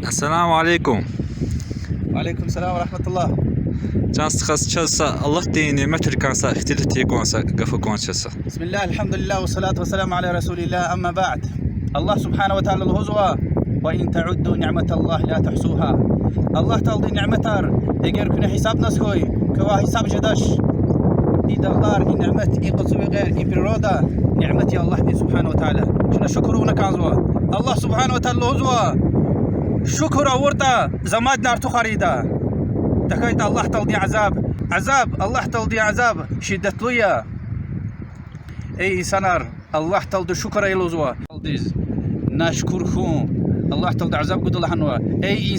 Assalamu alaikum. وعليكم السلام ورحمة الله. Cansı çasa Allah dini metrikansa ihtilati konsa gafu konsa. بسم الله الحمد لله والصلاة والسلام على رسول الله. أما بعد، الله سبحانه وتعالى الهزوة وإن تعدوا نعمة الله لا تحصوها. الله تعالى نعمتار اگر كنا حساب نسكوي كوا حساب جداش إدلار إن نعمت إقصوي غير إبرادا نعمتي الله دي سبحانه وتعالى شنا شكرونا كازوا الله سبحانه وتعالى الهزوة شكر أورتا زماد نار تخريدا تخيت الله تلدي عذاب الله تلدي عذاب شدة ليا أي سنار الله تلدي شكر يلوزوا نشكركم الله تلدي عذاب قد الله عنوا أي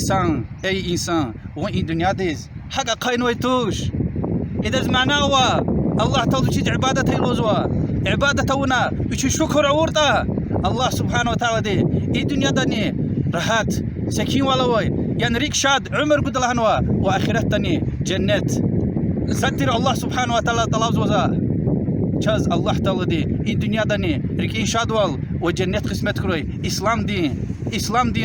إنسان وين دنيا ديز حاجة قاين ويتوش إذا زمعناوا الله تلدي شد عبادة يلوزوا عبادة ونا وش شكر أورتا الله سبحانه وتعالى دي إي دنيا دني راحت سكين ولوي يعني ريك شاد عمر قد الله عنوا وآخرتني جنة ستر الله سبحانه وتعالى طلب وزا چاز الله تعالى دي إن دنيا دني ريكين شادوال وجنة قسمت كروي إسلام دين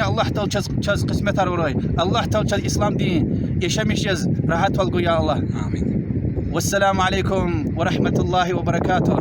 الله تعالى چاز قسمت هروي الله تعالى چاز إسلام دين يشمش يز راحت والقو يا الله Amin. والسلام عليكم ورحمة الله وبركاته.